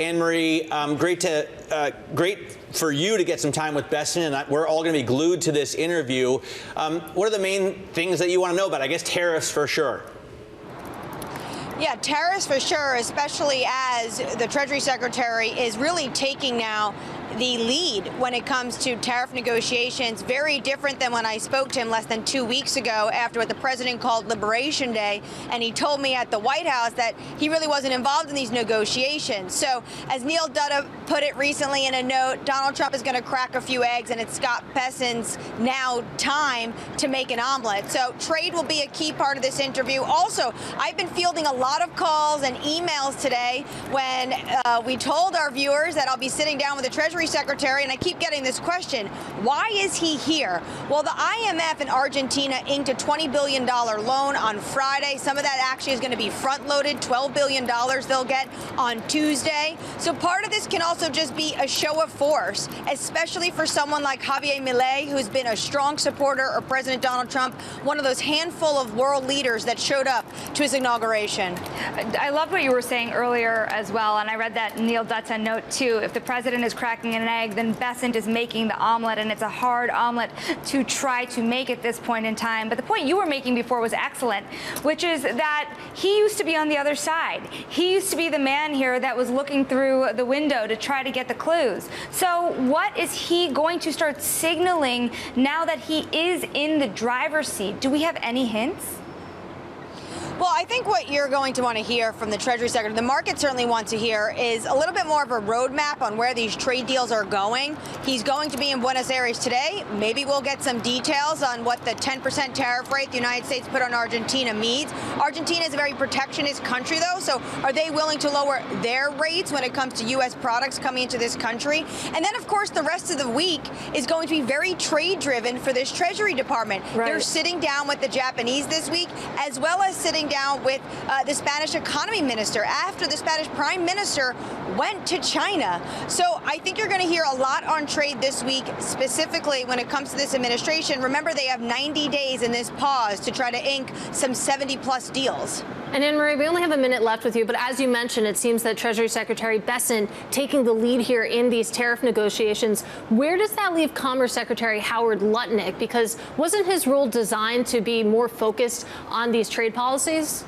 Annmarie, great for you to get some time with Bessent, and we're all going to be glued to this interview. What are the main things that you want to know about? I guess tariffs for sure. Yeah, tariffs for sure, especially as the Treasury Secretary is really taking now the lead when it comes to tariff negotiations. Very different than when I spoke to him less than 2 weeks ago after what the president called Liberation Day, and he told me at the White House that he really wasn't involved in these negotiations. So as Neil Dutta put it recently in a note, Donald Trump is going to crack a few eggs, and it's Scott Bessent's now time to make an omelet. So trade will be a key part of this interview. Also, I've been fielding a lot of calls and emails today when we told our viewers that I'll be sitting down with the Treasury Secretary, and I keep getting this question: why is he here? Well, the IMF in Argentina inked a $20 billion loan on Friday. Some of that actually is going to be front-loaded. $12 billion they'll get on Tuesday. So part of this can also just be a show of force, especially for someone like Javier Milei, who's been a strong supporter of President Donald Trump, one of those handful of world leaders that showed up to his inauguration. I loved what you were saying earlier as well, and I read that Neil Dutta note too. If the president is cracking an egg, then Bessent is making the omelet, and it's a hard omelet to try to make at this point in time. But the point you were making before was excellent, which is that he used to be on the other side. He used to be the man here that was looking through the window to try to get the clues. So what is he going to start signaling now that he is in the driver's seat? Do we have any hints? Well, I think what you're going to want to hear from the Treasury Secretary, the market certainly wants to hear, is a little bit more of a roadmap on where these trade deals are going. He's going to be in Buenos Aires today. Maybe we'll get some details on what the 10% tariff rate the United States put on Argentina means. Argentina is a very protectionist country, though, so are they willing to lower their rates when it comes to U.S. products coming into this country? And then, of course, the rest of the week is going to be very trade-driven for this Treasury Department. Right. They're sitting down with the Japanese this week, as well as sitting down with the Spanish economy minister after the Spanish prime minister went to China. So I think you're going to hear a lot on trade this week, specifically when it comes to this administration. Remember, they have 90 days in this pause to try to ink some 70-plus deals. And Annmarie, we only have a minute left with you, but as you mentioned, it seems that Treasury Secretary Bessent taking the lead here in these tariff negotiations. Where does that leave Commerce Secretary Howard Lutnick? Because wasn't his role designed to be more focused on these trade policies?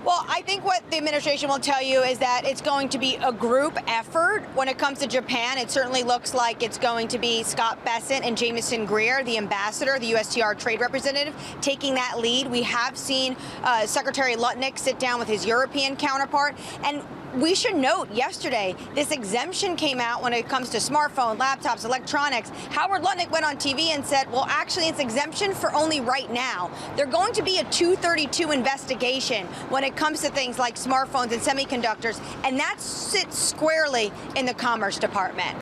Well, I think what the administration will tell you is that it's going to be a group effort. When it comes to Japan, it certainly looks like it's going to be Scott Bessent and Jamieson Greer, the ambassador, the USTR trade representative, taking that lead. We have seen Secretary Lutnick sit down with his European counterpart. And we should note yesterday, this exemption came out when it comes to smartphone, laptops, electronics. Howard Lutnick went on TV and said, well, actually, it's exemption for only right now. There's going to be a 232 investigation when it comes to things like smartphones and semiconductors, and that sits squarely in the Commerce Department.